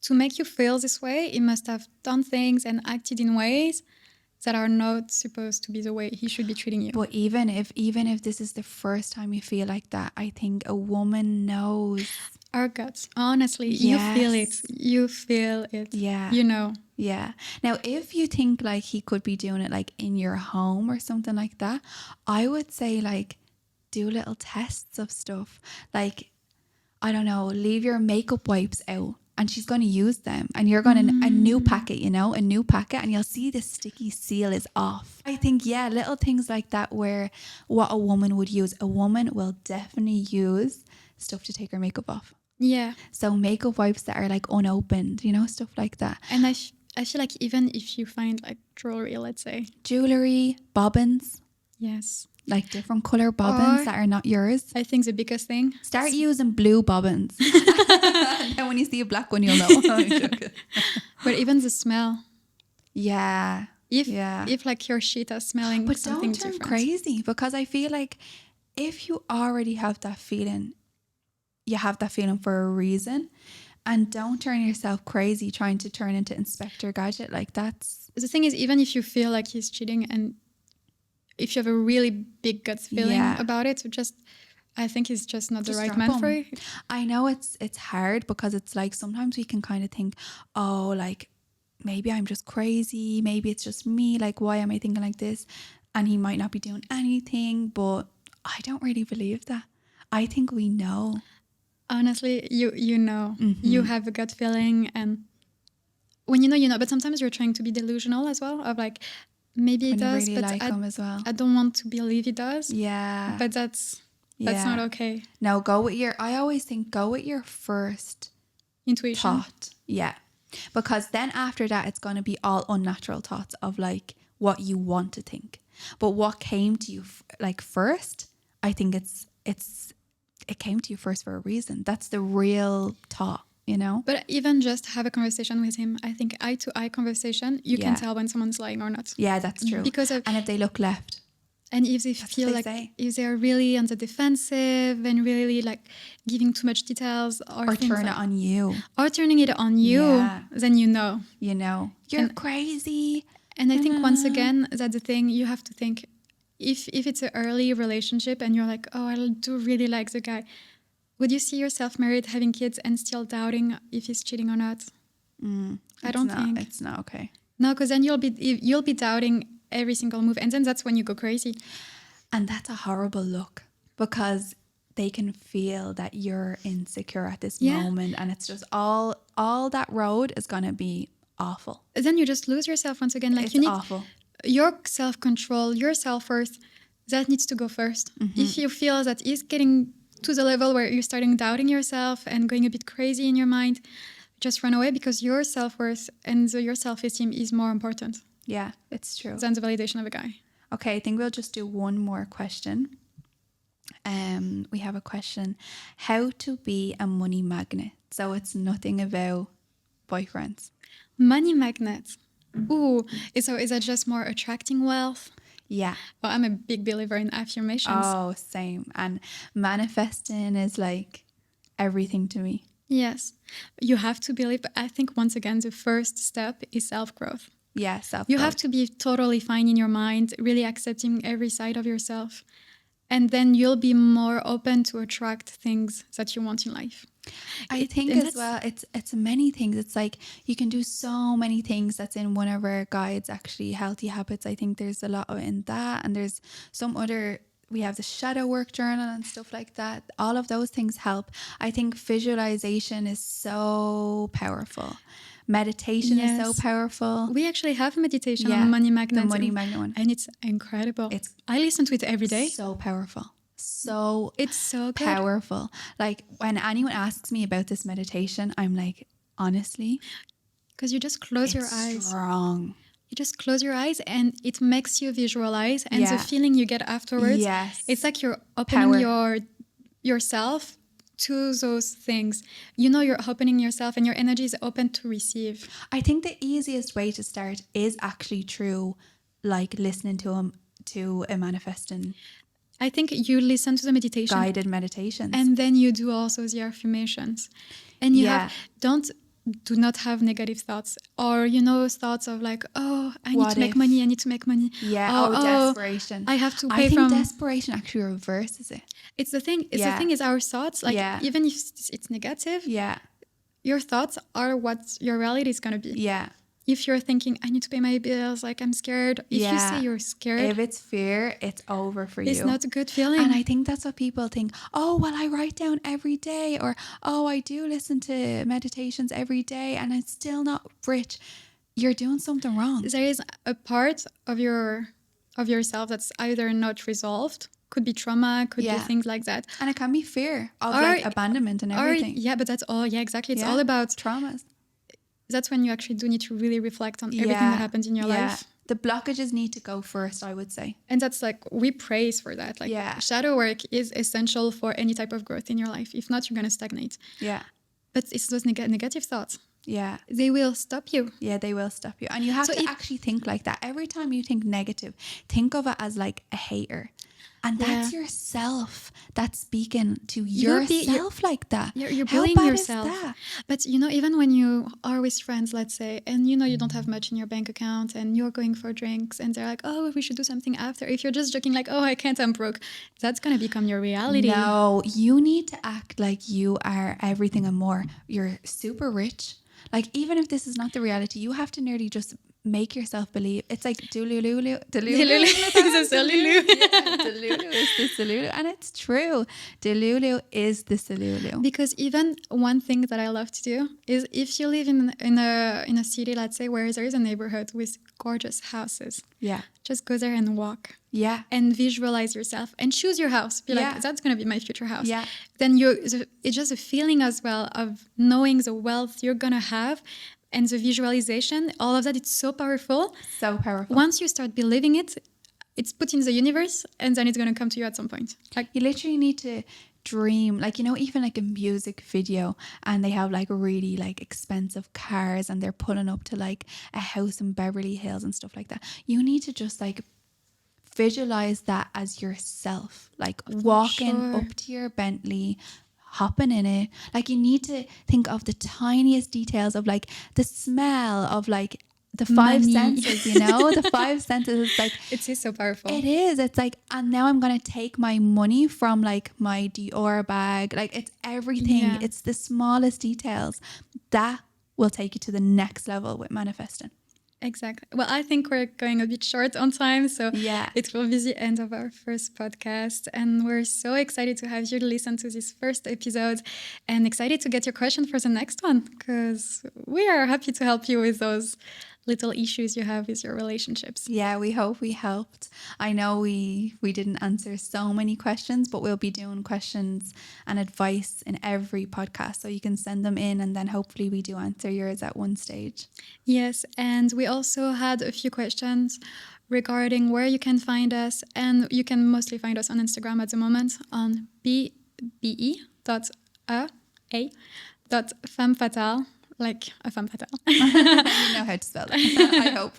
To make you feel this way, he must have done things and acted in ways that are not supposed to be the way he should be treating you. But even if this is the first time you feel like that, I think a woman knows. Our guts, honestly, Yes. You feel it. Yeah. You know. Yeah. Now, if you think like he could be doing it like in your home or something like that, I would say like do little tests of stuff. Like, I don't know, leave your makeup wipes out and she's going to use them and you're going to a new packet, you know, a new packet, and you'll see the sticky seal is off. I think, yeah, little things like that where what a woman would use. A woman will definitely use stuff to take her makeup off. Yeah. So makeup wipes that are like unopened, you know, stuff like that. And I feel like even if you find like jewelry, let's say. Jewelry, bobbins. Yes. Like different colour bobbins that are not yours. I think the biggest thing. Start using blue bobbins. And when you see a black one, you'll know. I'm joking. But even the smell. Yeah. If like your sheet is smelling but something don't turn different. crazy, because I feel like if you already have that feeling, you have that feeling for a reason. And don't turn yourself crazy trying to turn into Inspector Gadget. Like that's... The thing is, even if you feel like he's cheating and if you have a really big gut feeling about it, I think he's just not the right man for you. I know it's hard because it's like sometimes we can kind of think, oh, like maybe I'm just crazy. Maybe it's just me. Like, why am I thinking like this? And he might not be doing anything, but I don't really believe that. I think we know. Honestly, you know, you have a gut feeling, and when you know, but sometimes you're trying to be delusional as well, of like, maybe he does, really but like him as well. I don't want to believe he does. Yeah. But that's not okay. No, I always think go with your first intuition. Thought. Yeah. Because then after that, it's going to be all unnatural thoughts of like what you want to think. But what came to you like first, I think it came to you first for a reason. That's the real thought, you know? But even just have a conversation with him. I think eye-to-eye conversation, you can tell when someone's lying or not. Yeah, that's true. And if they look left. And if they feel like if they're really on the defensive and really like giving too much details or turn it on you. Or turning it on you, then you know. You know. You're crazy. And I think once again, that's the thing, you have to think, if it's an early relationship and you're like, oh, I do really like the guy, would you see yourself married, having kids, and still doubting if he's cheating or not? I don't think. It's not okay. No, because then you'll be doubting every single move, and then that's when you go crazy. And that's a horrible look, because they can feel that you're insecure at this moment, and it's just all that road is going to be awful. Then you just lose yourself once again. Like, it's awful. Your self-control, your self-worth, that needs to go first. If you feel that he's getting to the level where you're starting doubting yourself and going a bit crazy in your mind, just run away, because your self-worth and your self-esteem is more important. Yeah, it's true. Than the validation of a guy. Okay, I think we'll just do one more question. We have a question. How to be a money magnet. So it's nothing about boyfriends. Money magnet. Ooh, so is that just more attracting wealth? Yeah. Well, I'm a big believer in affirmations. Oh, same. And manifesting is like everything to me. Yes. You have to believe, but I think once again, the first step is self-growth. Yeah, self-growth. You have to be totally fine in your mind, really accepting every side of yourself. And then you'll be more open to attract things that you want in life. I think as well, it's many things. It's like you can do so many things. That's in one of our guides, actually, Healthy Habits. I think there's a lot in that. And there's some other, we have the shadow work journal and stuff like that. All of those things help. I think visualization is so powerful. Meditation is so powerful. We actually have a meditation on money magnet. The money magnet one. And it's incredible. I listen to it every day. So powerful. It's so good. Powerful. Like when anyone asks me about this meditation, I'm like, honestly, because you just close your eyes. Strong. You just close your eyes and it makes you visualize, and the feeling you get afterwards, it's like you're opening yourself to those things, you know you're opening yourself and your energy is open to receive. I think the easiest way to start is actually through like listening to a manifesting I think you listen to the meditation guided meditations. and then you do also the affirmations. And you have, do not have negative thoughts or, you know, thoughts of like, oh, I need to make money. I need to make money. Yeah. Desperation. I have to pay I think desperation actually reverses it. It's the thing. The thing is our thoughts, like even if it's negative, your thoughts are what your reality is going to be. Yeah. If you're thinking, I need to pay my bills, like I'm scared. If you say you're scared. If it's fear, it's over for you. It's not a good feeling. And I think that's what people think. Oh, well, I write down every day. Or, oh, I do listen to meditations every day and I'm still not rich. You're doing something wrong. There is a part of yourself that's either not resolved. Could be trauma, could be things like that. And it can be fear of like abandonment and everything. But that's all. Yeah, exactly. It's all about traumas. That's when you actually do need to really reflect on everything that happens in your life. The blockages need to go first, I would say. And that's like, we praise for that. Like shadow work is essential for any type of growth in your life. If not, you're going to stagnate. Yeah. But it's those negative thoughts. Yeah. They will stop you. Yeah, they will stop you. And you have to actually think like that. Every time you think negative, think of it as like a hater. And that's yourself that's speaking to yourself like that. You're bullying yourself. But, you know, even when you are with friends, let's say, and, you know, you don't have much in your bank account and you're going for drinks and they're like, oh, we should do something after. If you're just joking like, oh, I can't, I'm broke, that's going to become your reality. No, you need to act like you are everything and more. You're super rich. Like, even if this is not the reality, you have to nearly just make yourself believe. It's like Delulu is the Delulu, and it's true. Delulu is the Delulu. Because even one thing that I love to do is if you live in a city, let's say, where there is a neighborhood with gorgeous houses, just go there and walk. And visualize yourself and choose your house. Be like, that's going to be my future house. Then it's just a feeling as well of knowing the wealth you're going to have. And the visualization, all of that, it's so powerful. So powerful. Once you start believing it, it's put in the universe and then it's going to come to you at some point. Like, you literally need to dream, like, you know, even like a music video and they have like really like expensive cars and they're pulling up to like a house in Beverly Hills and stuff like that. You need to just like visualize that as yourself, like walking up to your Bentley, hopping in it. Like, you need to think of the tiniest details of like the smell of like the five senses, you know, the five senses. It's like, it is so powerful. It is. It's like, and now I'm going to take my money from like my Dior bag. Like, it's everything. It's the smallest details that will take you to the next level with manifesting. Exactly. Well, I think we're going a bit short on time, so it will be the end of our first podcast. And we're so excited to have you listen to this first episode and excited to get your question for the next one, because we are happy to help you with those little issues you have with your relationships. Yeah, we hope we helped. I know we didn't answer so many questions, but we'll be doing questions and advice in every podcast. So you can send them in and then hopefully we do answer yours at one stage. Yes, and we also had a few questions regarding where you can find us. And you can mostly find us on Instagram at the moment on be.a.femfatale. Like a femme fatale. You know how to spell it, I hope.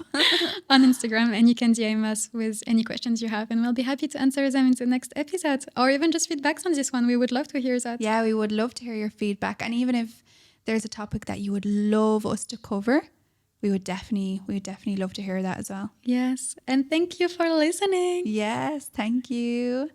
On Instagram, and you can DM us with any questions you have and we'll be happy to answer them in the next episode, or even just feedbacks on this one. We would love to hear that. Yeah, we would love to hear your feedback, and even if there's a topic that you would love us to cover, we would definitely love to hear that as well. Yes, and thank you for listening. Yes, thank you.